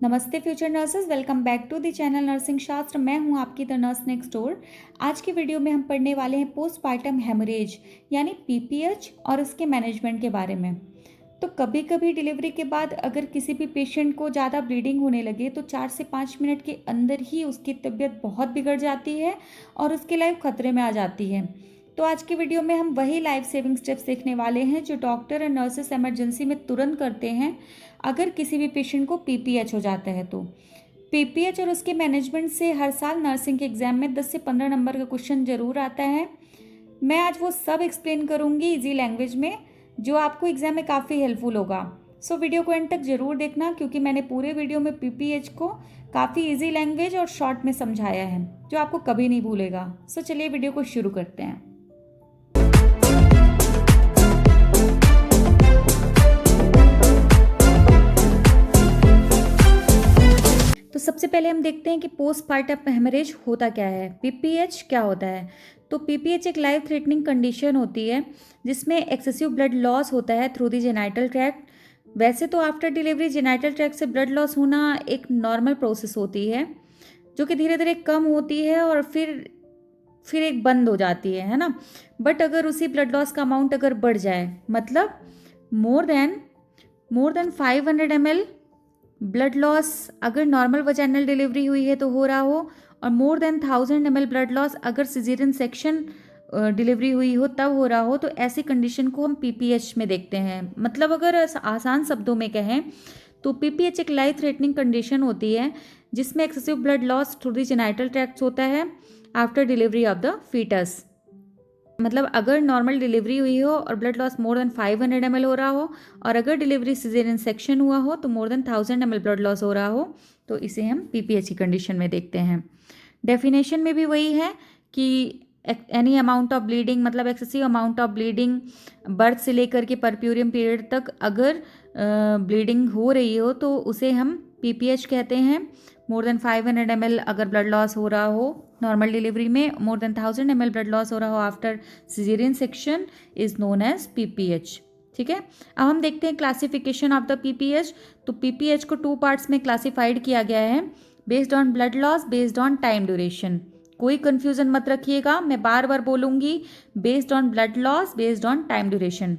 नमस्ते future nurses, welcome back to the channel nursing Shastra. मैं हूं आपकी द नर्स नेक्स्ट डोर। आज की वीडियो में हम पढ़ने वाले हैं पोस्टपार्टम हेमरेज यानी पीपीएच और इसके मैनेजमेंट के बारे में। तो कभी कभी डिलीवरी के बाद अगर किसी भी पेशेंट को ज़्यादा ब्लीडिंग होने लगे तो 4 से 5 मिनट के अंदर ही उसकी तबीयत बहुत बिगड़ जाती है और उसकी लाइफ खतरे में आ जाती है। तो आज की वीडियो में हम वही लाइफ सेविंग स्टेप्स देखने वाले हैं जो डॉक्टर और नर्सेस इमरजेंसी में तुरंत करते हैं अगर किसी भी पेशेंट को पीपीएच हो जाता है। तो पीपीएच और उसके मैनेजमेंट से हर साल नर्सिंग के एग्जाम में 10 से 15 नंबर का क्वेश्चन जरूर आता है। मैं आज वो सब एक्सप्लेन करूंगी इजी लैंग्वेज में जो आपको एग्जाम में काफ़ी हेल्पफुल होगा। सो वीडियो को एंड तक जरूर देखना क्योंकि मैंने पूरे वीडियो में पीपीएच को काफ़ी इजी लैंग्वेज और शॉर्ट में समझाया है जो आपको कभी नहीं भूलेगा। सो चलिए वीडियो को शुरू करते हैं। तो सबसे पहले हम देखते हैं कि पोस्टपार्टम हेमरेज होता क्या है, पीपीएच क्या होता है। तो पीपीएच एक लाइफ थ्रेटनिंग कंडीशन होती है जिसमें एक्सेसिव ब्लड लॉस होता है थ्रू द जेनाइटल ट्रैक्ट। वैसे तो आफ्टर डिलीवरी जेनाइटल ट्रैक्ट से ब्लड लॉस होना एक नॉर्मल प्रोसेस होती है जो कि धीरे धीरे कम होती है और फिर एक बंद हो जाती है ना। बट अगर उसी ब्लड लॉस का अमाउंट अगर बढ़ जाए, मतलब मोर देन 500 ml ब्लड लॉस अगर नॉर्मल वजाइनल डिलीवरी हुई है तो हो रहा हो, और मोर देन 1000 ml ब्लड लॉस अगर सिजेरियन सेक्शन डिलीवरी हुई हो तब हो रहा हो, तो ऐसी कंडीशन को हम पीपीएच में देखते हैं। मतलब अगर आसान शब्दों में कहें तो पीपीएच एक लाइफ थ्रेटनिंग कंडीशन होती है जिसमें excessive blood loss through the genital tract होता है after delivery of the foetus. मतलब अगर नॉर्मल डिलीवरी हुई हो और blood loss more than 500 ml हो रहा हो, और अगर डिलीवरी सिजेरियन सेक्शन हुआ हो तो मोर देन 1000 ml ब्लड लॉस हो रहा हो, तो इसे हम पीपीएच की कंडीशन में देखते हैं। डेफिनेशन में भी वही है कि एनी अमाउंट ऑफ ब्लीडिंग, मतलब excessive amount of bleeding birth से लेकर के परप्यूरियम पीरियड तक अगर ब्लीडिंग हो रही हो तो उसे हम पीपीएच कहते हैं। मोर देन 500 ml अगर ब्लड लॉस हो रहा हो नॉर्मल डिलीवरी में, more than 1000 ml blood loss हो रहा हो after caesarean section is known as PPH. ठीक है, अब हम देखते हैं क्लासिफिकेशन ऑफ द पीपीएच। तो पीपीएच को 2 पार्ट्स में क्लासिफाइड किया गया है, based on blood loss, based on time duration. कोई कंफ्यूजन मत रखिएगा, मैं बार बार बोलूंगी, based on blood loss, based on time duration.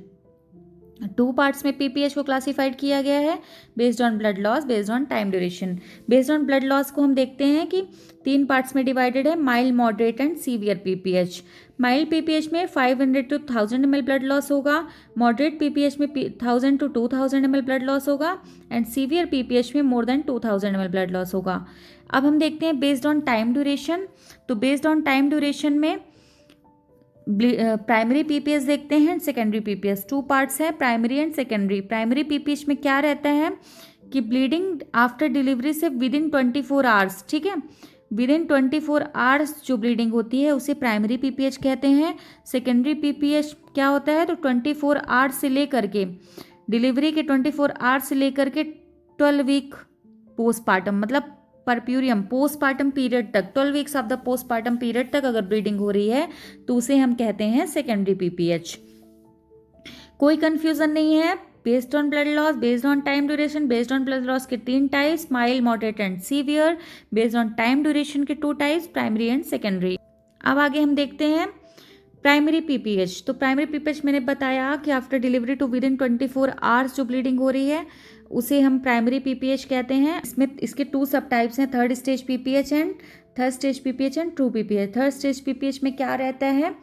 2 parts में पीपीएच को क्लासिफाइड किया गया है, based on blood loss, based on time duration. Based on blood loss को हम देखते हैं कि 3 पार्ट्स में डिवाइडेड है, mild, moderate and severe PPH. Mild PPH में 500 to 1000 ml ब्लड लॉस होगा, मॉडरेट पीपीएच में 1000 to 2000 ml ब्लड लॉस होगा, एंड सीवियर पीपीएच में more then 2000 ml blood loss होगा। अब हम देखते हैं बेस्ड ऑन टाइम ड्यूरेशन। तो बेस्ड ऑन टाइम ड्यूरेशन में प्राइमरी पीपीएच देखते हैं, सेकेंडरी पीपीएच। 2 पार्ट्स है, primary and secondary. Primary PPH में क्या रहता है कि ब्लीडिंग आफ्टर डिलीवरी से विद इन 24 आवर्स, ठीक है, विद इन 24 आवर्स जो ब्लीडिंग होती है उसे प्राइमरी पीपीएच कहते हैं। सेकेंडरी पीपीएच क्या होता है, तो 24 आवर्स से लेकर के डिलीवरी के 24 आवर्स से लेकर के 12 वीक पोस्टपार्टम, मतलब परप्यूरियम पोस्टपार्टम पीरियड तक, 12 weeks of the postpartum period तक अगर ब्लीडिंग हो रही है तो उसे हम कहते हैं सेकेंडरी पीपीएच। कोई कंफ्यूजन नहीं है, based on blood loss, based on time duration. Based on blood loss के 3 types, mild, moderate and severe. Based on time duration के 2 टाइप्स, प्राइमरी एंड सेकेंडरी। अब आगे हम देखते हैं प्राइमरी पीपीएच। तो प्राइमरी पीपीएच मैंने बताया कि after delivery to within 24 hours जो ब्लीडिंग हो रही है उसे हम प्राइमरी पीपीएच कहते हैं। इसमें इसके 2 सब टाइप्स हैं, third stage PPH and true PPH. Third stage PPH में क्या रहता है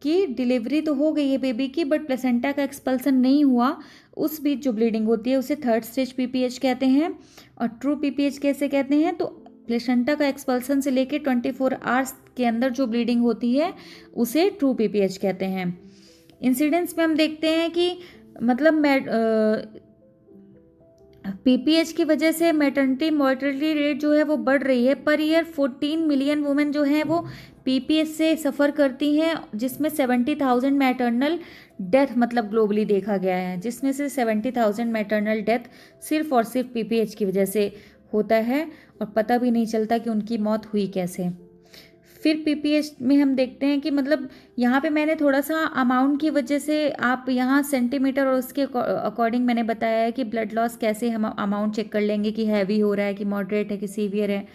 कि डिलीवरी तो हो गई है बेबी की बट प्लेसेंटा का एक्सपल्सन नहीं हुआ, उस बीच जो ब्लीडिंग होती है उसे थर्ड स्टेज पीपीएच कहते हैं। और ट्रू पीपीएच कैसे कहते हैं, तो प्लेसेंटा का एक्सपल्सन से लेके 24 आवर्स के अंदर जो ब्लीडिंग होती है उसे ट्रू पीपीएच कहते हैं। इंसिडेंस में हम देखते हैं कि मतलब पीपीएच की वजह से मैटरनिटी मोर्टेलिटी रेट जो है वो बढ़ रही है। पर ईयर 14 मिलियन वुमेन जो हैं वो पीपीएच से सफ़र करती हैं, जिसमें 70,000 मैटरनल डेथ मतलब ग्लोबली देखा गया है, जिसमें से 70,000 मैटरनल डेथ सिर्फ और सिर्फ पीपीएच की वजह से होता है और पता भी नहीं चलता कि उनकी मौत हुई कैसे। फिर पीपीएच में हम देखते हैं कि मतलब यहाँ पे मैंने थोड़ा सा अमाउंट की वजह से, आप यहाँ सेंटीमीटर और उसके अकॉर्डिंग मैंने बताया है कि ब्लड लॉस कैसे हम अमाउंट चेक कर लेंगे कि हैवी हो रहा है, कि मॉडरेट है, कि सीवियर है।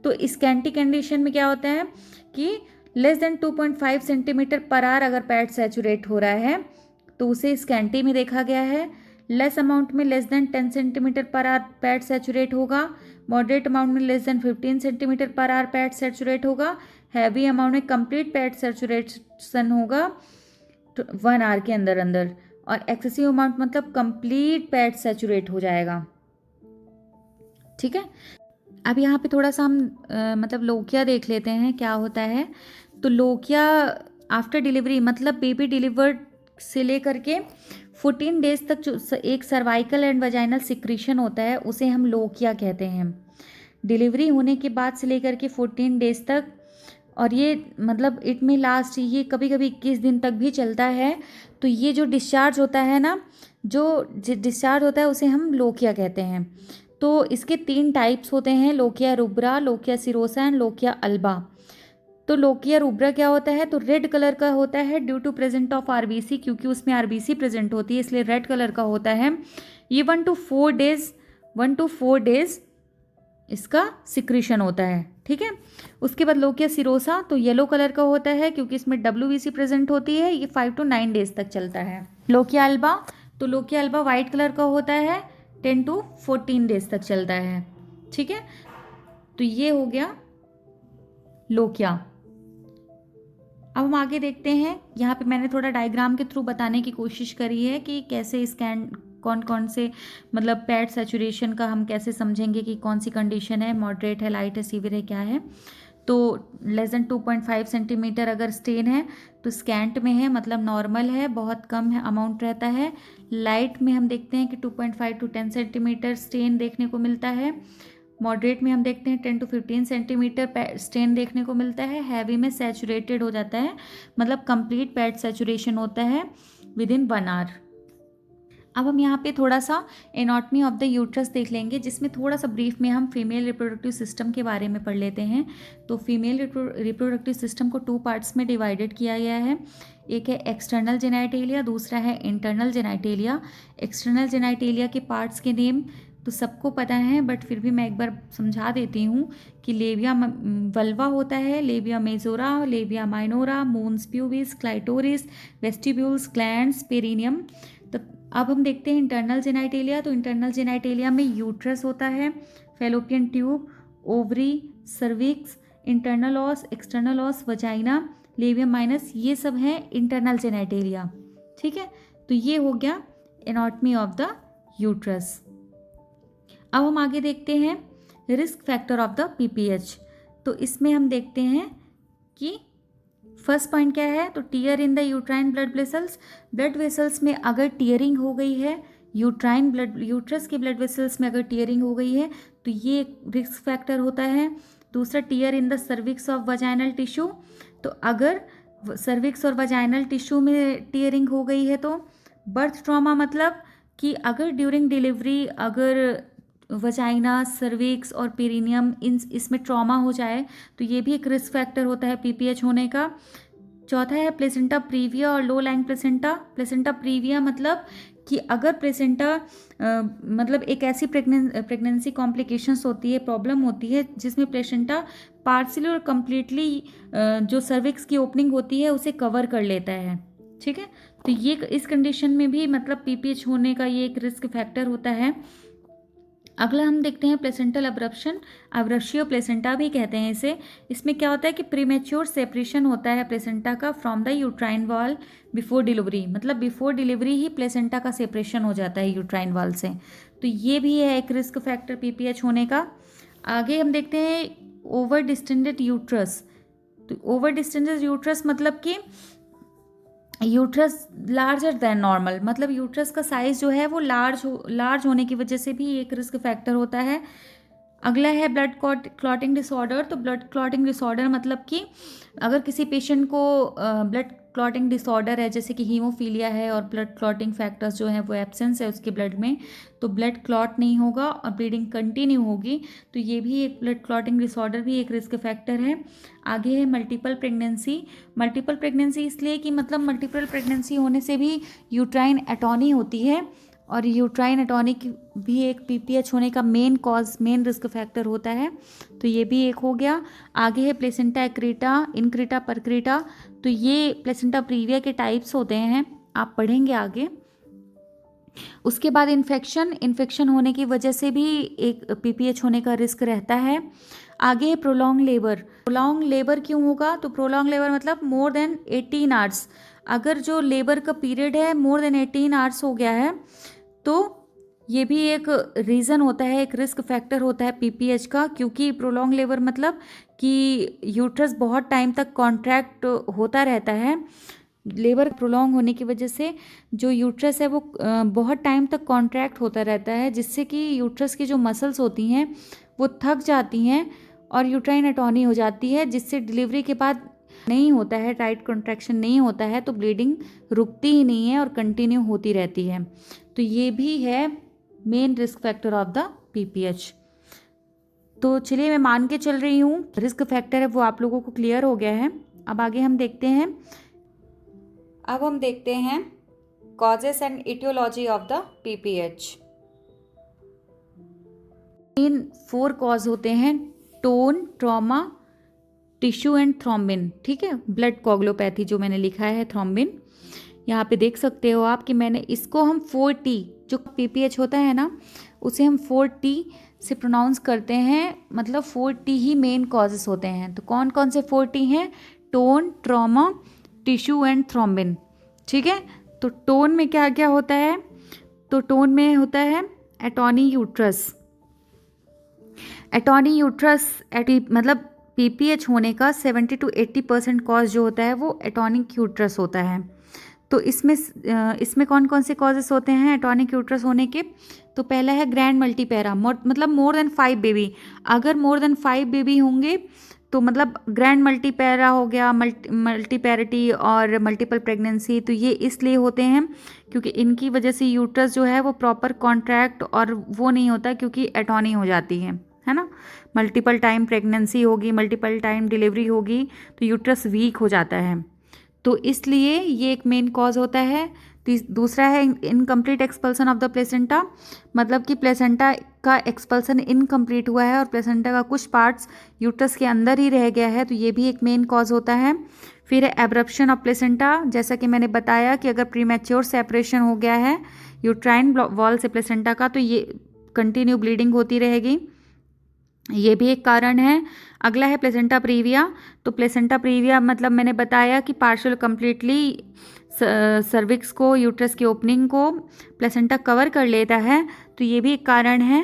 तो स्कैंटी कंडीशन में क्या होता है कि less than 2.5 centimetre per hour अगर पैड सैचुरेट हो रहा है तो उसे स्कैंटी में देखा गया है। लेस अमाउंट में less than 10 centimetre per hour pad saturate होगा। मॉडरेट अमाउंट में less than 15 centimetre per hour pad saturate होगा। हैवी अमाउंट में कंप्लीट पैड सैचुरेशन होगा 1 आवर के अंदर अंदर। और एक्सेसिव अमाउंट मतलब कंप्लीट पैड सैचुरेट हो जाएगा। ठीक है, अब यहाँ पे थोड़ा सा हम मतलब लोकिया देख लेते हैं क्या होता है। तो लोकिया आफ्टर डिलीवरी मतलब बेबी डिलीवर्ड से लेकर के 14 डेज तक जो एक सर्वाइकल एंड वजाइनल सिक्रीशन होता है उसे हम लोकिया कहते हैं। डिलीवरी होने के बाद से लेकर के 14 डेज तक, और ये मतलब इट में लास्ट ये कभी कभी 21 दिन तक भी चलता है। तो ये जो डिस्चार्ज होता है ना, जो डिस्चार्ज होता है उसे हम लोकिया कहते हैं। तो इसके 3 टाइप्स होते हैं, lochia rubra, lochia serosa and lochia alba. तो लोकिया रुब्रा क्या होता है, तो रेड कलर का होता है due to present of RBC, क्योंकि उसमें आरबीसी प्रेजेंट होती है इसलिए रेड कलर का होता है। ये 1 to 4 डेज इसका सिक्रीशन होता है। ठीक है, उसके बाद लोकिया सिरोसा तो येलो कलर का होता है क्योंकि इसमें डब्ल्यूबीसी प्रेजेंट होती है, ये 5 to 9 डेज तक चलता है। लोकिया अल्बा, तो लोकिया अल्बा वाइट कलर का होता है, 10 to 14 डेज तक चलता है। ठीक है, तो ये हो गया लोकिया। अब हम आगे देखते हैं, यहाँ पे मैंने थोड़ा डायग्राम के थ्रू बताने की कोशिश करी है कि कैसे स्कैन कौन कौन से मतलब पैड सैचुरेशन का हम कैसे समझेंगे कि कौन सी कंडीशन है, मॉडरेट है, लाइट है, सीवियर है, क्या है। तो लेस देन 2.5 सेंटीमीटर अगर स्टेन है तो स्कैंट में है, मतलब नॉर्मल है, बहुत कम है अमाउंट रहता है। लाइट में हम देखते हैं कि 2.5 to 10 सेंटीमीटर स्टेन देखने को मिलता है। मॉडरेट में हम देखते हैं 10 to 15 सेंटीमीटर स्टेन देखने को मिलता है। हैवी में सैचुरेटेड हो जाता है, मतलब कंप्लीट पैड सैचुरेशन होता है विद इन 1 आवर। अब हम यहाँ पे थोड़ा सा एनाटॉमी ऑफ द यूट्रस देख लेंगे, जिसमें थोड़ा सा ब्रीफ में हम फीमेल रिप्रोडक्टिव सिस्टम के बारे में पढ़ लेते हैं। तो फीमेल रिप्रोडक्टिव सिस्टम को 2 पार्ट्स में डिवाइडेड किया गया है। एक है एक्सटर्नल जेनाइटेलिया, दूसरा है इंटरनल जेनाइटेलिया। एक्सटर्नल जेनाइटेलिया के पार्ट्स के नेम तो सबको पता है, बट फिर भी मैं एक बार समझा देती हूँ कि लेबिया वल्वा होता है, labia majora, labia minora, mons pubis, clitoris, vestibules, glands, perineum. तो अब हम देखते हैं इंटरनल जेनाइटेलिया। तो इंटरनल जेनाइटेलिया में यूट्रस होता है, fallopian tube, ovary, cervix, internal os, external os, vagina, labium minus, ये सब है इंटरनल जेनाइटेलिया। ठीक है, तो ये हो गया एनाटॉमी ऑफ द यूट्रस। अब हम आगे देखते हैं risk factor of the PPH. तो इसमें हम देखते हैं कि फर्स्ट पॉइंट क्या है, तो tier in the uterine blood vessels. Blood vessels में अगर टीयरिंग हो गई है, यूट्रस के ब्लड वेसल्स में अगर टीयरिंग हो गई है तो ये रिस्क फैक्टर होता है। दूसरा, tier in the cervix of vaginal tissue. तो अगर सर्विक्स और वजाइनल टिश्यू में टीयरिंग हो गई है तो बर्थ ट्रॉमा, मतलब कि अगर ड्यूरिंग डिलीवरी अगर वजाइना, सर्विक्स और पेरिनियम इसमें ट्रॉमा हो जाए तो ये भी एक रिस्क फैक्टर होता है पीपीएच होने का। चौथा है प्लेसेंटा प्रीविया और low lying placenta. Placenta previa मतलब कि अगर प्लेसेंटा मतलब एक ऐसी प्रेगनेंसी कॉम्प्लिकेशंस होती है, प्रॉब्लम होती है जिसमें प्लेसेंटा पार्शियली और कम्प्लीटली जो सर्विक्स की ओपनिंग होती है उसे कवर कर लेता है। ठीक है, तो ये इस कंडीशन में भी मतलब पीपीएच होने का ये एक रिस्क फैक्टर होता है। अगला हम देखते हैं प्लेसेंटल अब्रप्शन, अब्रशियो प्लेसेंटा भी कहते हैं इसे। इसमें क्या होता है कि प्रीमेच्योर सेपरेशन होता है प्लेसेंटा का from the uterine wall before delivery, मतलब बिफोर डिलीवरी ही प्लेसेंटा का सेपरेशन हो जाता है यूट्राइन वॉल से। तो ये भी है एक रिस्क फैक्टर पीपीएच होने का। आगे हम देखते हैं ओवर डिस्टेंडेड यूट्रस। तो ओवर डिस्टेंडेड यूट्रस मतलब कि यूट्रस लार्जर देन नॉर्मल, मतलब यूट्रस का साइज़ जो है वो लार्ज होने की वजह से भी एक रिस्क फैक्टर होता है। अगला है ब्लड क्लॉटिंग डिसऑर्डर। तो ब्लड क्लॉटिंग डिसऑर्डर मतलब कि अगर किसी पेशेंट को ब्लड क्लॉटिंग डिसऑर्डर है जैसे कि हीमोफीलिया है और ब्लड क्लॉटिंग फैक्टर्स जो हैं वो एब्सेंस है उसके ब्लड में, तो ब्लड क्लॉट नहीं होगा और ब्लीडिंग कंटिन्यू होगी, तो ये भी एक ब्लड क्लॉटिंग डिसऑर्डर भी एक रिस्क फैक्टर है। आगे है मल्टीपल प्रेगनेंसी। मल्टीपल प्रेगनेंसी इसलिए कि मतलब मल्टीपल प्रेगनेंसी होने से भी यूट्राइन एटॉनी होती है और यूट्राइन एटॉनी भी एक पीपीएच होने का मेन रिस्क फैक्टर होता है, तो ये भी एक हो गया। आगे है प्लेसेंटा एक्रीटा, इनक्रीटा, परक्रीटा, तो ये प्लेसेंटा प्रीविया के टाइप्स होते हैं, आप पढ़ेंगे आगे। उसके बाद इन्फेक्शन होने की वजह से भी एक पीपीएच होने का रिस्क रहता है। आगे है प्रोलॉन्ग लेबर क्यों होगा, तो प्रोलॉन्ग लेबर मतलब मोर देन 18 आवर्स, अगर जो लेबर का पीरियड है मोर देन 18 आवर्स हो गया है तो ये भी एक रीज़न होता है, एक रिस्क फैक्टर होता है पीपीएच का, क्योंकि प्रोलॉन्ग लेबर मतलब कि यूट्रस बहुत टाइम तक कॉन्ट्रैक्ट होता रहता है। लेबर प्रोलॉन्ग होने की वजह से जो यूट्रस है वो बहुत टाइम तक कॉन्ट्रैक्ट होता रहता है, जिससे कि यूट्रस की जो मसल्स होती हैं वो थक जाती हैं और यूट्राइन एटॉनी हो जाती है, जिससे डिलीवरी के बाद नहीं होता है, टाइट कॉन्ट्रैक्शन नहीं होता है, तो ब्लीडिंग रुकती ही नहीं है और कंटिन्यू होती रहती है, तो ये भी है main risk factor of the PPH. तो चलिए मैं मान के चल रही हूँ रिस्क फैक्टर है वो आप लोगों को क्लियर हो गया है। अब आगे हम देखते हैं causes and aetiology of the PPH. Main 4 cause होते हैं, tone, trauma, tissue and thrombin, ठीक है, ब्लड कोगुलोपैथी जो मैंने लिखा है थ्रोम्बिन, यहाँ पे देख सकते हो आप कि मैंने इसको हम 4T जो पीपीएच होता है ना उसे हम 4T से प्रोनाउंस करते हैं, मतलब 4T ही मेन कॉजेस होते हैं। तो कौन कौन से 4T हैं, tone, trauma, tissue and thrombin, ठीक है। तो टोन में क्या क्या होता है, तो टोन में होता है एटॉनी यूट्रस मतलब पीपीएच होने का 70 to 80% कॉज जो होता है वो एटॉनिक यूट्रस होता है। तो इसमें कौन कौन से कॉजेस होते हैं एटॉनिक यूट्रस होने के, तो पहला है ग्रैंड मल्टीपैरा, मतलब मोर देन 5 बेबी, अगर मोर देन 5 बेबी होंगे तो मतलब ग्रैंड मल्टीपैरा हो गया, मल्टीपैरिटी और मल्टीपल प्रेगनेंसी, तो ये इसलिए होते हैं क्योंकि इनकी वजह से यूट्रस जो है वो प्रॉपर कॉन्ट्रैक्ट और वो नहीं होता क्योंकि एटॉनी हो जाती है ना, मल्टीपल टाइम प्रेगनेंसी होगी, मल्टीपल टाइम डिलीवरी होगी तो यूट्रस वीक हो जाता है, तो इसलिए ये एक मेन कॉज होता है। दूसरा है incomplete expulsion of the placenta, मतलब कि प्लेसेंटा का एक्सपल्सन इनकम्प्लीट हुआ है और प्लेसेंटा का कुछ पार्ट्स यूट्रस के अंदर ही रह गया है, तो ये भी एक मेन कॉज होता है। फिर है एब्रप्शन ऑफ प्लेसेंटा, जैसा कि मैंने बताया कि अगर प्रीमैच्योर सेपरेशन हो गया है यूट्राइन वॉल से प्लेसेंटा का तो ये कंटिन्यू ब्लीडिंग होती रहेगी, ये भी एक कारण है। अगला है प्लेसेंटा प्रीविया, तो प्लेसेंटा प्रीविया मतलब मैंने बताया कि पार्शियल कंप्लीटली सर्विक्स को, यूट्रस की ओपनिंग को प्लेसेंटा कवर कर लेता है, तो ये भी एक कारण है।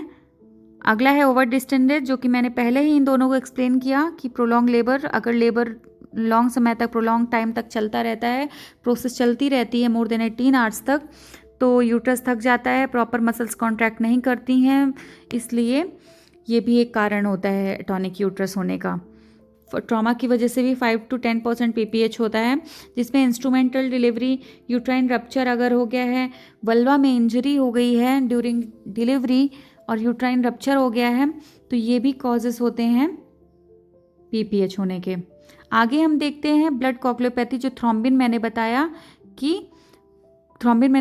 अगला है ओवर डिस्टेंडेड, जो कि मैंने पहले ही इन दोनों को एक्सप्लेन किया कि प्रोलॉन्ग लेबर, अगर लेबर लॉन्ग समय तक, प्रोलॉन्ग टाइम तक चलता रहता है, प्रोसेस चलती रहती है मोर देन 18 आवर्स तक, तो यूट्रस थक जाता है, प्रॉपर मसल्स कॉन्ट्रैक्ट नहीं करती हैं, इसलिए ये भी एक कारण होता है एटॉनिक यूट्रस होने का। ट्रॉमा की वजह से भी 5 to 10% पीपीएच होता है, जिसमें इंस्ट्रूमेंटल डिलीवरी, यूट्राइन रप्चर अगर हो गया है, वल्वा में इंजरी हो गई है ड्यूरिंग डिलीवरी और यूट्राइन रप्चर हो गया है, तो ये भी कॉजेस होते हैं पीपीएच होने के। आगे हम देखते हैं ब्लड कोगुलोपैथी, जो थ्रोम्बिन मैंने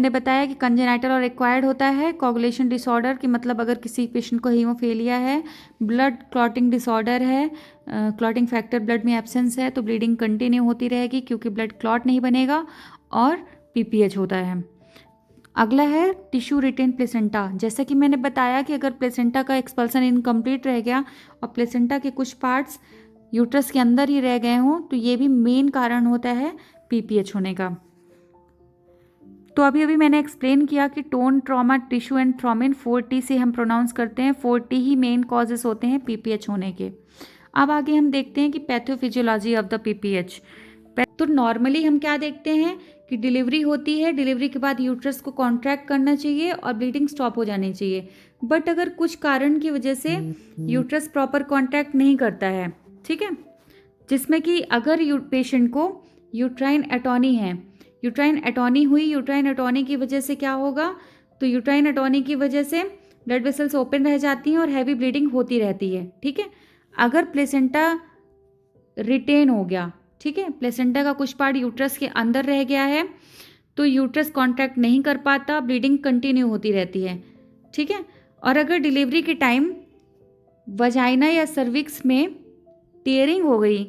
बताया कि कंजेनाइटल और एक्वायर्ड होता है। कोगुलेशन डिसऑर्डर की मतलब अगर किसी पेशेंट को हीमोफीलिया है, ब्लड क्लॉटिंग डिसऑर्डर है, क्लॉटिंग फैक्टर ब्लड में एब्सेंस है, तो ब्लीडिंग कंटिन्यू होती रहेगी क्योंकि ब्लड क्लॉट नहीं बनेगा और पीपीएच होता है। अगला है टिश्यू रिटेन प्लेसेंटा, जैसा कि मैंने बताया कि अगर प्लेसेंटा का एक्सपल्सन इनकम्प्लीट रह गया और प्लेसेंटा के कुछ पार्ट्स यूट्रस के अंदर ही रह गए हों, तो ये भी मेन कारण होता है पीपीएच होने का। तो अभी मैंने एक्सप्लेन किया कि tone, trauma, tissue and thrombin 4T से हम प्रोनाउंस करते हैं, 4T ही मेन कॉजेस होते हैं पीपीएच होने के। अब आगे हम देखते हैं कि पैथोफिजियोलॉजी ऑफ द पीपीएच। तो नॉर्मली हम क्या देखते हैं कि डिलीवरी होती है, डिलीवरी के बाद यूट्रस को कॉन्ट्रैक्ट करना चाहिए और ब्लीडिंग स्टॉप हो जानी चाहिए, बट अगर कुछ कारण की वजह से यूट्रस प्रॉपर कॉन्ट्रैक्ट नहीं करता है, ठीक है, जिसमें कि अगर पेशेंट को यूट्राइन एटोनी है, यूट्राइन एटोनी हुई, यूट्राइन एटोनी की वजह से क्या होगा, तो यूट्राइन एटोनी की वजह से ब्लड वेसल्स ओपन रह जाती हैं और हैवी ब्लीडिंग होती रहती है, ठीक है। अगर प्लेसेंटा रिटेन हो गया, ठीक है, प्लेसेंटा का कुछ पार्ट यूट्रस के अंदर रह गया है, तो यूट्रस कॉन्ट्रैक्ट नहीं कर पाता, ब्लीडिंग कंटिन्यू होती रहती है, ठीक है। और अगर डिलीवरी के टाइम वजाइना या सर्विक्स में टीयरिंग हो गई,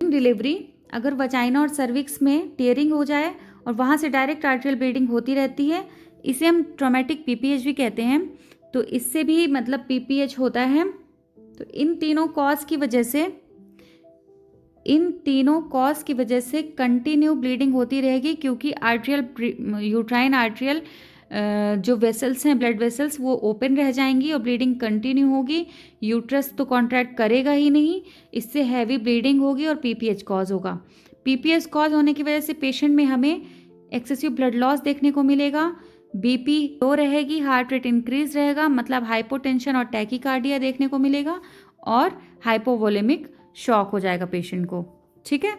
डिलीवरी अगर वजाइना और सर्विक्स में टीयरिंग हो जाए और वहाँ से डायरेक्ट आर्टेरियल ब्लीडिंग होती रहती है, इसे हम ट्रॉमेटिक पीपीएच भी कहते हैं। तो इससे भी मतलब पीपीएच होता है। तो इन तीनों कॉज की वजह से कंटिन्यू ब्लीडिंग होती रहेगी, क्योंकि आर्टेरियल यूट्राइन आर्टेरियल जो वेसल्स हैं, ब्लड वेसल्स, वो ओपन रह जाएंगी और ब्लीडिंग कंटिन्यू होगी। यूट्रस तो कॉन्ट्रैक्ट करेगा ही नहीं, इससे हैवी ब्लीडिंग होगी और पीपीएच कॉज होगा। पीपीएच कॉज होने की वजह से पेशेंट में हमें एक्सेसिव ब्लड लॉस देखने को मिलेगा, बीपी लो रहेगी, हार्ट रेट इंक्रीज रहेगा, मतलब हाइपोटेंशन और टैकीकार्डिया देखने को मिलेगा, और हाइपोवोलेमिक शॉक हो जाएगा पेशेंट को, ठीक है।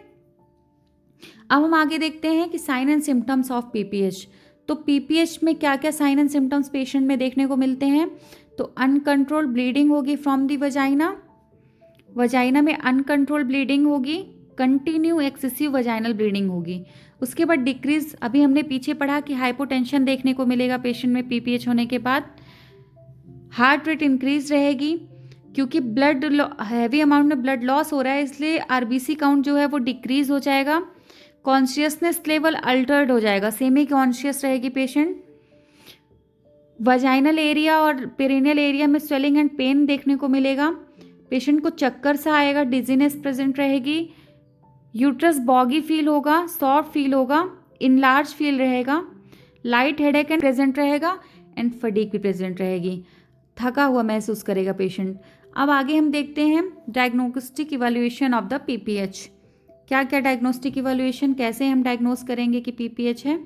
अब हम आगे देखते हैं कि sign and symptoms of PPH. तो पीपीएच में क्या क्या साइन एंड सिम्टम्स पेशेंट में देखने को मिलते हैं, तो अनकंट्रोल ब्लीडिंग होगी फ्रॉम दी वजाइना, वजाइना में अनकंट्रोल ब्लीडिंग होगी, कंटिन्यू एक्सेसिव वजाइनल ब्लीडिंग होगी। उसके बाद डिक्रीज, अभी हमने पीछे पढ़ा कि हाइपोटेंशन देखने को मिलेगा पेशेंट में पीपीएच होने के बाद, हार्ट रेट इंक्रीज रहेगी, क्योंकि ब्लड हैवी अमाउंट में ब्लड लॉस हो रहा है, इसलिए आरबीसी काउंट जो है वो डिक्रीज हो जाएगा, कॉन्शियसनेस लेवल अल्टर्ड हो जाएगा, सेमी कॉन्शियस रहेगी पेशेंट। वजाइनल एरिया और पेरिनियल एरिया में स्वेलिंग एंड पेन देखने को मिलेगा, पेशेंट को चक्कर सा आएगा, डिजीनेस प्रेजेंट रहेगी, यूट्रस बॉगी फील होगा, सॉफ्ट फील होगा, इनलार्ज फील रहेगा, लाइट हेडेक एंड प्रेजेंट रहेगा, एंड फटीग भी प्रेजेंट रहेगी, थका हुआ महसूस करेगा पेशेंट। अब आगे हम देखते हैं diagnostic evaluation of the PPH. क्या क्या डायग्नोस्टिक इवैल्यूएशन, कैसे हम डायग्नोस करेंगे कि पीपीएच है,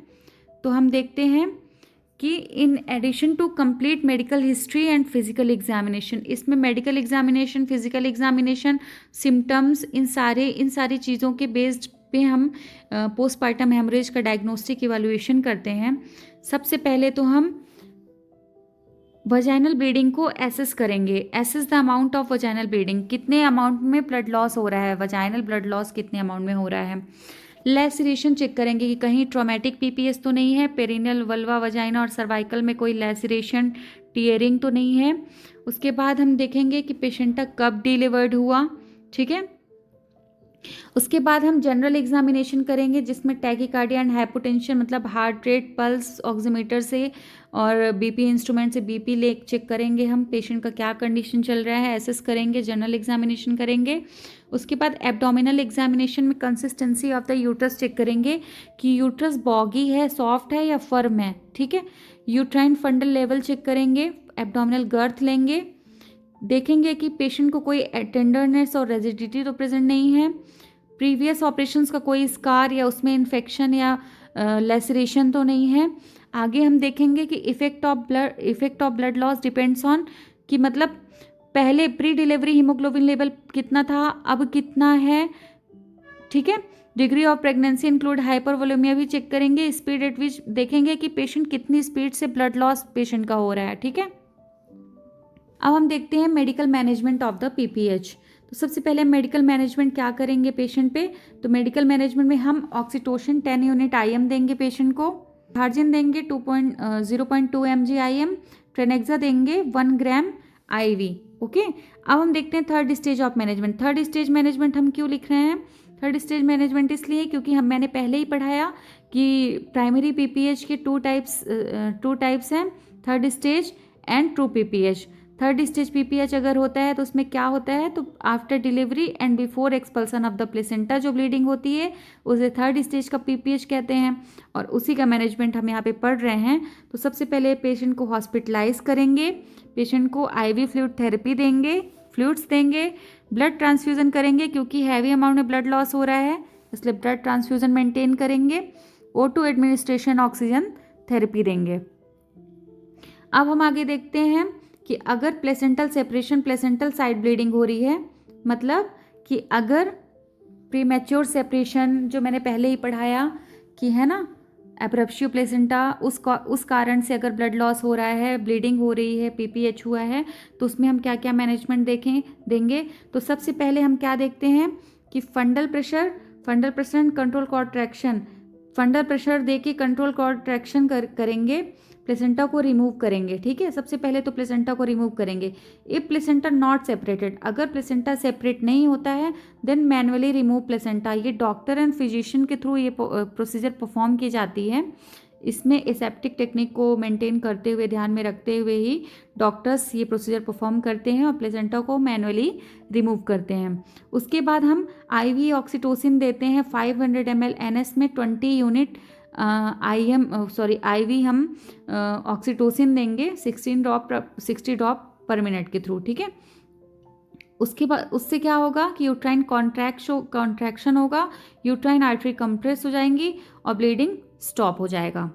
तो हम देखते हैं कि in addition to complete medical history and physical examination, इसमें medical examination, physical examination, symptoms, इन सारी चीज़ों के बेस्ड पे हम पोस्टपार्टम हेमरेज का डायग्नोस्टिक इवैल्यूएशन करते हैं। सबसे पहले तो हम वजाइनल ब्लीडिंग को एसेस करेंगे, assess the amount of vaginal bleeding, कितने अमाउंट में ब्लड लॉस हो रहा है, वजाइनल ब्लड लॉस कितने अमाउंट में हो रहा है। लैसिरेशन चेक करेंगे कि कहीं ट्रॉमेटिक पीपीएस तो नहीं है, पेरिनियल, वल्वा, वजाइना और सर्वाइकल में कोई लैसिरेशन, टीयरिंग तो नहीं है। उसके बाद हम देखेंगे कि पेशेंट कब डिलीवर्ड हुआ, ठीक है। उसके बाद हम जनरल एग्जामिनेशन करेंगे, जिसमें टैकीकार्डिया एंड हाइपोटेंशन, मतलब हार्ट रेट, पल्स ऑक्सीमीटर से और बीपी इंस्ट्रूमेंट से बीपी ले चेक करेंगे, हम पेशेंट का क्या कंडीशन चल रहा है एसेस करेंगे, जनरल एग्जामिनेशन करेंगे। उसके बाद एब्डोमिनल एग्जामिनेशन में consistency of the uterus check करेंगे कि यूट्रस बॉगी है, सॉफ्ट है या फर्म है, ठीक है। यूट्राइन फंडल लेवल चेक करेंगे, एब्डोमिनल गर्थ लेंगे, देखेंगे कि पेशेंट को कोई टेंडरनेस और रेजिडिटी तो प्रेजेंट नहीं है, प्रीवियस ऑपरेशंस का कोई स्कार या उसमें इन्फेक्शन या लेसरेशन तो नहीं है। आगे हम देखेंगे कि effect of blood loss depends on, कि मतलब पहले प्री डिलीवरी हीमोग्लोबिन लेवल कितना था, अब कितना है, ठीक है। Degree of pregnancy include hypervolaemia भी चेक करेंगे, स्पीड एट विच देखेंगे कि पेशेंट कितनी स्पीड से ब्लड लॉस पेशेंट का हो रहा है, ठीक है। अब हम देखते हैं medical management of the PPH. तो सबसे पहले हम मेडिकल मैनेजमेंट क्या करेंगे पेशेंट पे, तो मेडिकल मैनेजमेंट में हम ऑक्सीटोसिन 10 यूनिट IM देंगे पेशेंट को, हार्जिन देंगे 0.2 mg IM, ट्रेनेक्सा देंगे 1 ग्राम IV, ओके। अब हम देखते हैं third stage of management. Third stage management हम क्यों लिख रहे हैं, थर्ड स्टेज मैनेजमेंट इसलिए क्योंकि मैंने पहले ही पढ़ाया कि प्राइमरी पीपीएच के टू टाइप्स हैं, third stage and true PPH. Third stage PPH अगर होता है तो उसमें क्या होता है, तो after delivery and before expulsion of the placenta जो ब्लीडिंग होती है उसे थर्ड स्टेज का पीपीएच कहते हैं, और उसी का मैनेजमेंट हम यहाँ पे पढ़ रहे हैं। तो सबसे पहले पेशेंट को हॉस्पिटलाइज करेंगे, पेशेंट को IV फ्लूइड थेरेपी देंगे, फ्लूइड्स देंगे, ब्लड ट्रांसफ्यूजन करेंगे क्योंकि हैवी अमाउंट में ब्लड लॉस हो रहा है, इसलिए ब्लड ट्रांसफ्यूजन मेंटेन करेंगे, O2 एडमिनिस्ट्रेशन, ऑक्सीजन थेरेपी देंगे। अब हम आगे देखते हैं कि अगर placental separation, placental side bleeding हो रही है, मतलब कि अगर प्रीमैच्योर सेपरेशन जो मैंने पहले ही पढ़ाया कि है ना, एब्रप्शियो प्लेसेंटा, उस कारण से अगर ब्लड लॉस हो रहा है, ब्लीडिंग हो रही है, पीपीएच हुआ है, तो उसमें हम क्या क्या मैनेजमेंट देंगे। तो सबसे पहले हम क्या देखते हैं कि fundal pressure and control contraction. Fundal pressure दे के कंट्रोल कॉन्ट्रैक्शन करेंगे, प्लेसेंटा को रिमूव करेंगे। ठीक है, सबसे पहले तो प्लेसेंटा को रिमूव करेंगे। इफ प्लेसेंटा नॉट सेपरेटेड, अगर प्लेसेंटा सेपरेट नहीं होता है, देन मैनुअली रिमूव प्लेसेंटा। ये डॉक्टर एंड फिजिशियन के थ्रू ये प्रोसीजर परफॉर्म की जाती है। इसमें एसेप्टिक टेक्निक को मेंटेन करते हुए, ध्यान में रखते हुए ही डॉक्टर्स ये प्रोसीजर परफॉर्म करते हैं और प्लेसेंटा को मैनुअली रिमूव करते हैं। उसके बाद हम आईवी ऑक्सीटोसिन देते हैं 500 ml NS में 20 यूनिट आईवी हम ऑक्सीटोसिन देंगे 60 ड्रॉप पर मिनट के थ्रू। ठीक है, उसके बाद उससे क्या होगा कि यूट्राइन कॉन्ट्रैक्शन होगा, यूट्राइन आर्टरी कंप्रेस हो जाएंगी और ब्लीडिंग स्टॉप हो जाएगा।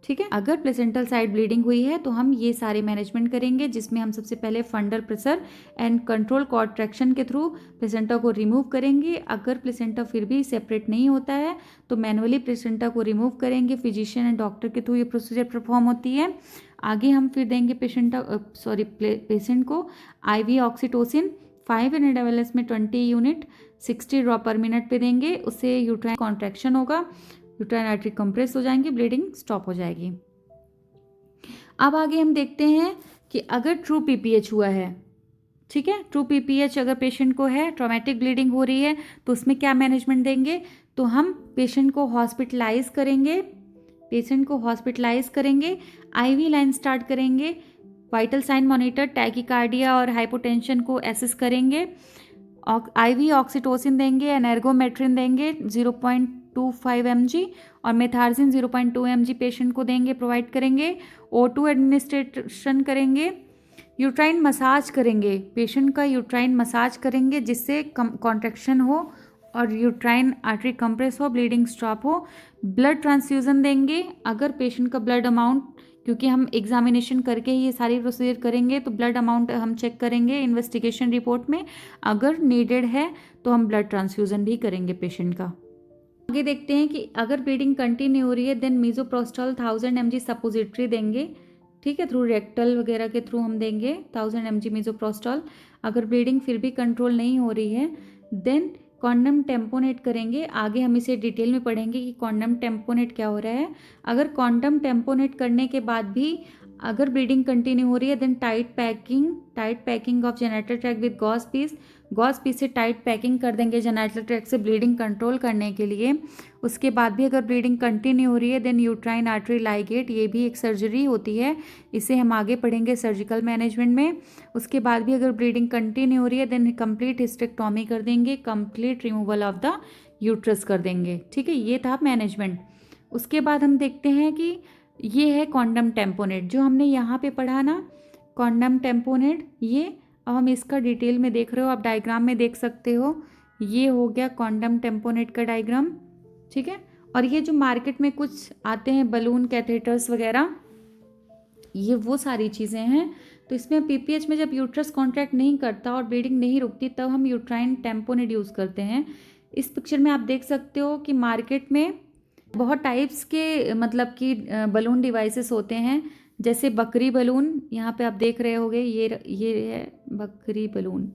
ठीक है, अगर प्लेसेंटल साइड ब्लीडिंग हुई है तो हम ये सारे मैनेजमेंट करेंगे, जिसमें हम सबसे पहले फंडल प्रेशर एंड कंट्रोल कॉन्ट्रैक्शन के थ्रू प्लेसेंटा को रिमूव करेंगे। अगर प्लेसेंटा फिर भी सेपरेट नहीं होता है तो मैनुअली प्लेसेंटा को रिमूव करेंगे, फिजिशियन एंड डॉक्टर के थ्रू ये प्रोसीजर परफॉर्म होती है। आगे हम फिर देंगे पेशेंट को आईवी ऑक्सीटोसिन 500 ml में 20 यूनिट 60 ड्रॉप पर मिनट पे देंगे। उससे यूट्राइन कॉन्ट्रैक्शन होगा, यूट्राइन आर्टरी कंप्रेस हो जाएंगी, ब्लीडिंग स्टॉप हो जाएगी। अब आगे हम देखते हैं कि अगर ट्रू पीपीएच हुआ है, ठीक है, ट्रू पीपीएच अगर पेशेंट को है, ट्रॉमेटिक ब्लीडिंग हो रही है, तो उसमें क्या मैनेजमेंट देंगे। तो हम पेशेंट को हॉस्पिटलाइज करेंगे, आईवी लाइन स्टार्ट करेंगे, वाइटल साइन मॉनिटर, टैकीकार्डिया और हाइपोटेंशन को एसेस करेंगे, आईवी ऑक्सीटोसिन देंगे, एनर्गोमेट्रिन देंगे 0.25 mg और मेथार्जिन 0.2 mg पेशेंट को देंगे, प्रोवाइड करेंगे। O2 एडमिनिस्ट्रेशन करेंगे, यूट्राइन मसाज करेंगे, पेशेंट का यूट्राइन मसाज करेंगे जिससे कॉन्ट्रैक्शन हो और यूट्राइन आर्टरी कंप्रेस हो, ब्लीडिंग स्टॉप हो। ब्लड ट्रांसफ्यूज़न देंगे, अगर पेशेंट का ब्लड अमाउंट, क्योंकि हम एग्जामिनेशन करके ही ये सारी प्रोसीजर करेंगे, तो ब्लड अमाउंट हम चेक करेंगे इन्वेस्टिगेशन रिपोर्ट में, अगर नीडेड है तो हम ब्लड ट्रांसफ्यूज़न भी करेंगे पेशेंट का। आगे देखते हैं कि अगर ब्लीडिंग कंटिन्यू हो रही है, देन मीजोप्रोस्टॉल 1000 mg सपोजिटरी देंगे। ठीक है, थ्रू रेक्टल वगैरह के थ्रू हम देंगे 1000 mg मीजोप्रोस्टॉल। अगर ब्लीडिंग फिर भी कंट्रोल नहीं हो रही है, देन कॉन्डम टेम्पोनेट करेंगे। आगे हम इसे डिटेल में पढ़ेंगे कि कॉन्डम टेम्पोनेट क्या हो रहा है। अगर कॉन्डम टेम्पोनेट करने के बाद भी अगर ब्लीडिंग कंटिन्यू हो रही है, then tight packing of genital tract with gauze piece से टाइट पैकिंग कर देंगे जेनिटल ट्रैक्ट से ब्लीडिंग कंट्रोल करने के लिए। उसके बाद भी अगर ब्लीडिंग कंटिन्यू हो रही है, देन यूट्राइन आर्टरी लाइगेट, ये भी एक सर्जरी होती है, इसे हम आगे पढ़ेंगे सर्जिकल मैनेजमेंट में। उसके बाद भी अगर ब्लीडिंग कंटिन्यू हो रही है, देन कंप्लीट हिस्टेक्टॉमी कर देंगे, complete removal of the uterus कर देंगे। ठीक है, ये था मैनेजमेंट। उसके बाद हम देखते हैं कि ये है कॉन्डम टेम्पोनेट, जो हमने यहाँ पे पढ़ा ना, कॉन्डम टेम्पोनेट, ये अब हम इसका डिटेल में देख रहे हो, आप डायग्राम में देख सकते हो, ये हो गया कॉन्डम टेम्पोनेट का डायग्राम। ठीक है, और ये जो मार्केट में कुछ आते हैं बलून कैथेटर्स वगैरह, ये वो सारी चीज़ें हैं। तो इसमें पीपीएच में जब यूट्रस कॉन्ट्रैक्ट नहीं करता और ब्लीडिंग नहीं रुकती, तब हम यूट्राइन टेम्पोनेट यूज़ करते हैं। इस पिक्चर में आप देख सकते हो कि मार्केट में बहुत टाइप्स के मतलब कि बलून डिवाइसेस होते हैं, जैसे बकरी बलून, यहाँ पे आप देख रहे होगे, ये है बकरी बलून।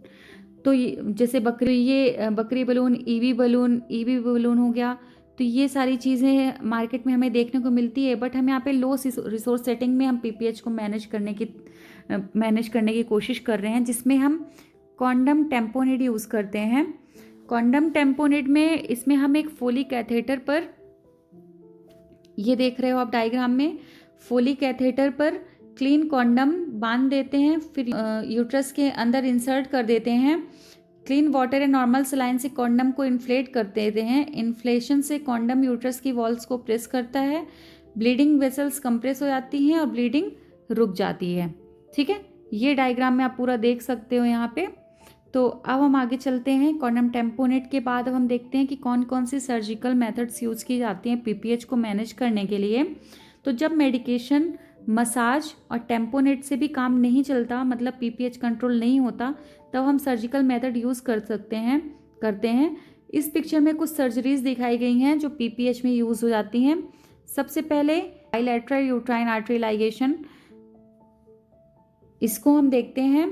तो जैसे बकरी बलून, ईवी बलून हो गया। तो ये सारी चीज़ें मार्केट में हमें देखने को मिलती है, बट हम यहाँ पे लो रिसोर्स सेटिंग में हम पीपीएच को मैनेज करने की कोशिश कर रहे हैं, जिसमें हम कॉन्डम टेम्पोनेट यूज़ करते हैं। कॉन्डम टेम्पोनेट में इसमें हम एक फोली कैथेटर पर, ये देख रहे हो आप डायग्राम में, फोली कैथेटर पर क्लीन कॉन्डम बांध देते हैं, फिर यूट्रस के अंदर इंसर्ट कर देते हैं। Clean water and normal saline से कॉन्डम को इन्फ्लेट कर देते हैं। इन्फ्लेशन से कॉन्डम यूट्रस की वॉल्स को प्रेस करता है, ब्लीडिंग वेसल्स कंप्रेस हो जाती हैं और ब्लीडिंग रुक जाती है। ठीक है, ये डायग्राम में आप पूरा देख सकते हो यहाँ पे। तो अब हम आगे चलते हैं। कॉन्डम टेम्पोनेट के बाद अब हम देखते हैं कि कौन कौन सी सर्जिकल मेथड्स यूज़ की जाती हैं पीपीएच को मैनेज करने के लिए। तो जब मेडिकेशन, मसाज और टेम्पोनेट से भी काम नहीं चलता, मतलब पीपीएच कंट्रोल नहीं होता, तब हम सर्जिकल मेथड यूज़ करते हैं। इस पिक्चर में कुछ सर्जरीज दिखाई गई हैं जो पीपीएच में यूज़ हो जाती हैं। सबसे पहले बाइलेटरल यूट्राइन आर्टरी लाइगेशन, इसको हम देखते हैं।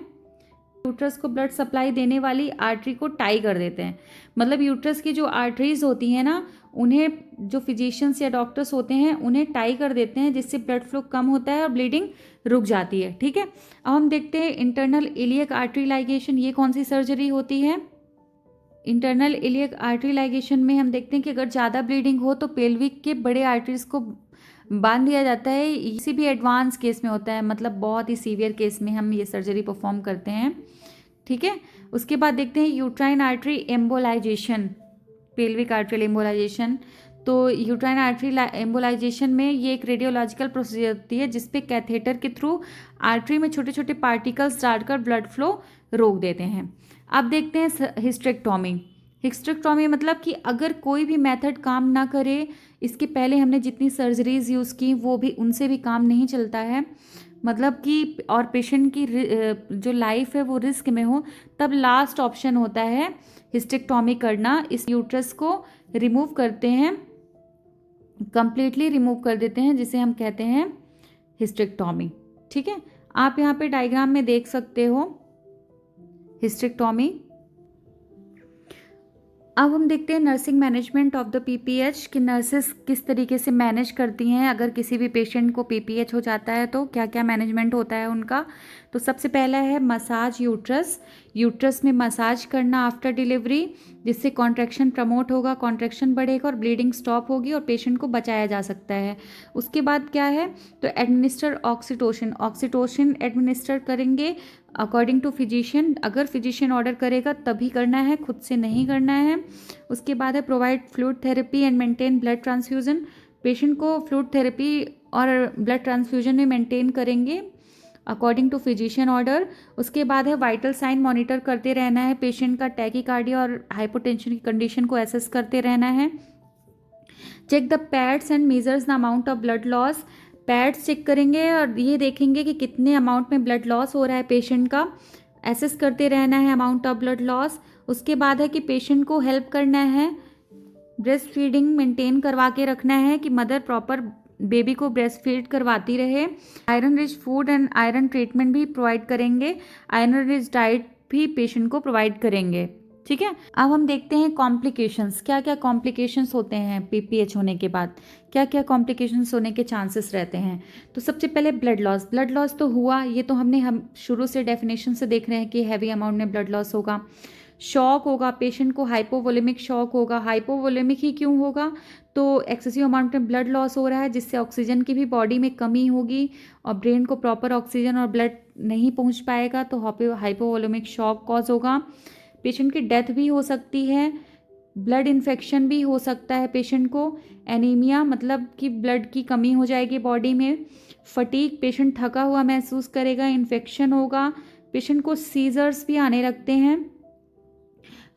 यूट्रस को ब्लड सप्लाई देने वाली आर्टरी को टाई कर देते हैं। मतलब यूट्रस की जो आर्टरीज होती हैं ना, उन्हें जो फिजिशियंस या डॉक्टर्स होते हैं उन्हें टाई कर देते हैं, जिससे ब्लड फ्लो कम होता है और ब्लीडिंग रुक जाती है। ठीक है, अब हम देखते हैं इंटरनल इलियक आर्टरी लाइगेशन। ये कौन सी सर्जरी होती है? इंटरनल इलियक आर्टरी लाइगेशन में हम देखते हैं कि अगर ज़्यादा ब्लीडिंग हो तो पेल्विक के बड़े आर्टरीज को बांध दिया जाता है। इसी भी एडवांस केस में होता है, मतलब बहुत ही सीवियर केस में हम ये सर्जरी परफॉर्म करते हैं। ठीक है, उसके बाद देखते हैं uterine artery embolisation, pelvic artery embolisation. तो यूट्राइन आर्टरी एम्बोलाइजेशन में ये एक रेडियोलॉजिकल प्रोसीजर होती है जिसपे कैथेटर के थ्रू आर्टरी में छोटे छोटे पार्टिकल्स डालकर ब्लड फ्लो रोक देते हैं। अब देखते हैं हिस्टेरेक्टोमी। हिस्टेरेक्टोमी मतलब कि अगर कोई भी मेथड काम ना करे, इसके पहले हमने जितनी सर्जरीज यूज़ की वो भी, उनसे भी काम नहीं चलता है, मतलब कि और पेशेंट की जो लाइफ है वो रिस्क में हो, तब लास्ट ऑप्शन होता है हिस्टेरेक्टोमी करना। इस यूट्रस को रिमूव करते हैं, कंप्लीटली रिमूव कर देते हैं, जिसे हम कहते हैं हिस्टेरेक्टोमी। ठीक है, आप यहाँ पे डायग्राम में देख सकते हो हिस्टेरेक्टोमी। अब हम देखते हैं nursing management of the PPH, कि नर्सेस किस तरीके से मैनेज करती हैं अगर किसी भी पेशेंट को पीपीएच हो जाता है तो क्या क्या मैनेजमेंट होता है उनका। तो सबसे पहला है मसाज यूट्रस। यूट्रस में मसाज करना आफ्टर डिलीवरी, जिससे कॉन्ट्रैक्शन प्रमोट होगा, कॉन्ट्रैक्शन बढ़ेगा और ब्लीडिंग स्टॉप होगी और पेशेंट को बचाया जा सकता है। उसके बाद क्या है, तो एडमिनिस्टर ऑक्सीटोसिन। ऑक्सीटोसिन एडमिनिस्टर करेंगे अकॉर्डिंग टू फिजिशियन, अगर फिजिशियन ऑर्डर करेगा तभी करना है, खुद से नहीं करना है। उसके बाद है provide fluid therapy and maintain blood transfusion. Patient को फ्लूइड थेरेपी और ब्लड ट्रांसफ्यूजन में मेंटेन करेंगे अकॉर्डिंग टू फिजिशियन ऑर्डर। उसके बाद है वाइटल साइन मॉनिटर करते रहना है, पेशेंट का टैकीकार्डिया और हाइपोटेंशन की कंडीशन को एसेस करते रहना है। Check the pads and measures the amount of blood loss. Pads check करेंगे और ये देखेंगे कि कितने अमाउंट में ब्लड लॉस हो रहा है पेशेंट का, एसेस करते रहना है अमाउंट ऑफ ब्लड लॉस। उसके बाद है कि पेशेंट को हेल्प करना है, ब्रेस्ट फीडिंग मेंटेन करवा के रखना है कि मदर प्रॉपर बेबी को ब्रेस्ट फीड करवाती रहे। Iron rich food and iron treatment भी प्रोवाइड करेंगे, आयरन रिच डाइट भी पेशेंट को प्रोवाइड करेंगे। ठीक है, अब हम देखते हैं कॉम्प्लिकेशंस, क्या क्या कॉम्प्लिकेशंस होते हैं पीपीएच होने के बाद, क्या क्या कॉम्प्लिकेशंस होने के चांसेस रहते हैं। तो सबसे पहले ब्लड लॉस। ब्लड लॉस तो हुआ, ये तो हम शुरू से डेफिनेशन से देख रहे हैं कि हैवी अमाउंट में ब्लड लॉस होगा। शॉक होगा, पेशेंट को हाइपोवोलेमिक शॉक होगा। हाइपोवोलेमिक ही क्यों होगा, तो एक्सेसिव अमाउंट में ब्लड लॉस हो रहा है, जिससे ऑक्सीजन की भी बॉडी में कमी होगी और ब्रेन को प्रॉपर ऑक्सीजन और ब्लड नहीं पहुंच पाएगा, तो हाइपोवोलेमिक शॉक कॉज होगा। पेशेंट की डेथ भी हो सकती है, ब्लड इन्फेक्शन भी हो सकता है पेशेंट को, एनीमिया मतलब कि ब्लड की कमी हो जाएगी बॉडी में। फटीग, पेशेंट थका हुआ महसूस करेगा, इन्फेक्शन होगा, पेशेंट को सीजर्स भी आने लगते हैं।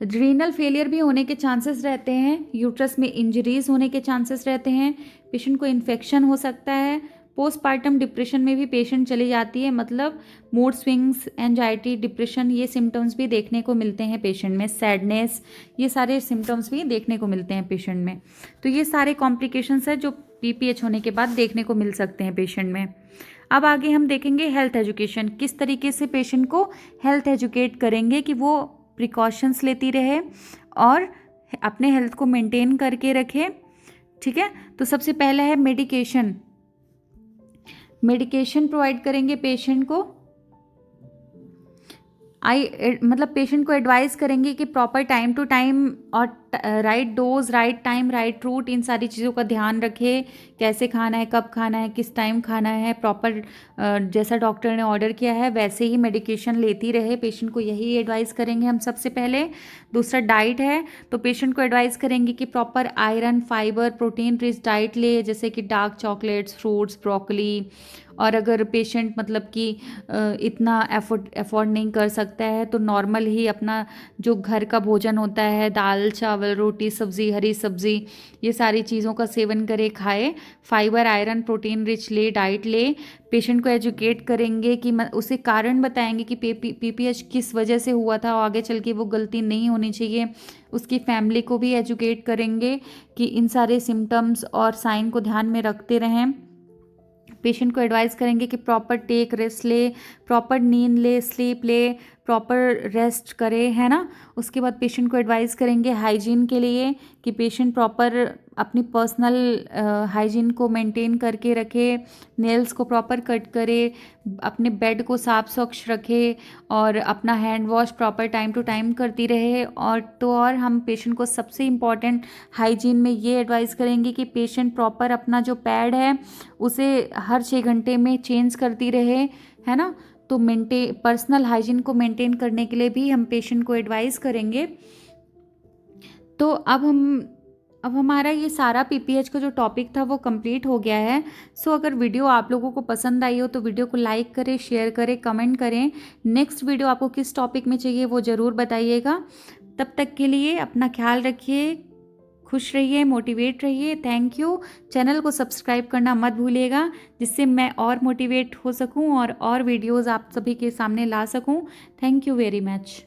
रीनल फेलियर भी होने के चांसेस रहते हैं, यूट्रस में इंजरीज होने के चांसेस रहते हैं, पेशेंट को इन्फेक्शन हो सकता है। पोस्टपार्टम डिप्रेशन में भी पेशेंट चली जाती है, मतलब मूड स्विंग्स, एंजाइटी, डिप्रेशन, ये सिम्टम्स भी देखने को मिलते हैं पेशेंट में। सैडनेस, ये सारे सिम्टम्स भी देखने को मिलते हैं पेशेंट में। तो ये सारे कॉम्प्लिकेशंस हैं जो पीपीएच होने के बाद देखने को मिल सकते हैं पेशेंट में। अब आगे हम देखेंगे हेल्थ एजुकेशन, किस तरीके से पेशेंट को हेल्थ एजुकेट करेंगे कि वो प्रिकॉशंस लेती रहे और अपने हेल्थ को मेंटेन करके रखे। ठीक है, तो सबसे पहला है मेडिकेशन। मेडिकेशन प्रोवाइड करेंगे पेशेंट को, मतलब पेशेंट को एडवाइस करेंगे कि प्रॉपर टाइम टू टाइम और right dose, right time, right route, इन सारी चीज़ों का ध्यान रखे। कैसे खाना है, कब खाना है, किस टाइम खाना है, प्रॉपर जैसा डॉक्टर ने ऑर्डर किया है वैसे ही मेडिकेशन लेती रहे, पेशेंट को यही एडवाइस करेंगे हम सबसे पहले। दूसरा डाइट है, तो पेशेंट को एडवाइस करेंगे कि proper iron, fibre, protein rich diet ले, जैसे कि डार्क चॉकलेट्स, फ्रूट्स, ब्रोकली और अगर पेशेंट मतलब कि इतना अफोर्ड नहीं कर सकता है तो नॉर्मल ही अपना जो घर का भोजन होता है, दाल चावल रोटी सब्ज़ी हरी सब्ज़ी, ये सारी चीज़ों का सेवन करे, खाए, फाइबर आयरन प्रोटीन रिच ले, डाइट ले। पेशेंट को एजुकेट करेंगे कि उसे कारण बताएंगे कि पीपीएच किस वजह से हुआ था और आगे चल के वो गलती नहीं होनी चाहिए। उसकी फैमिली को भी एजुकेट करेंगे कि इन सारे सिम्टम्स और साइन को ध्यान में रखते रहें। पेशेंट को एडवाइस करेंगे कि प्रॉपर टेक रेस्ट ले, प्रॉपर नींद ले, स्लीप ले, प्रॉपर रेस्ट करे, है ना। उसके बाद पेशेंट को एडवाइस करेंगे हाइजीन के लिए कि पेशेंट प्रॉपर अपनी पर्सनल हाइजीन को मेंटेन करके रखे, नेल्स को प्रॉपर कट करे, अपने बेड को साफ स्वच्छ रखे और अपना hand wash proper time to time करती रहे। और हम पेशेंट को सबसे इम्पॉर्टेंट हाइजीन में ये एडवाइस करेंगे कि पेशेंट प्रॉपर अपना जो पैड है उसे हर 6 घंटे में चेंज करती रहे, है ना। तो पर्सनल हाइजीन को मेंटेन करने के लिए भी हम पेशेंट को एडवाइस करेंगे। तो अब हमारा ये सारा पीपीएच का जो टॉपिक था वो कंप्लीट हो गया है। सो अगर वीडियो आप लोगों को पसंद आई हो तो वीडियो को लाइक करें, शेयर करें, कमेंट करें। नेक्स्ट वीडियो आपको किस टॉपिक में चाहिए वो ज़रूर बताइएगा। तब तक के लिए अपना ख्याल रखिए, खुश रहिए, मोटिवेट रहिए। Thank you. चैनल को सब्सक्राइब करना मत भूलिएगा जिससे मैं और मोटिवेट हो सकूं और वीडियोस आप सभी के सामने ला सकूं। Thank you very much.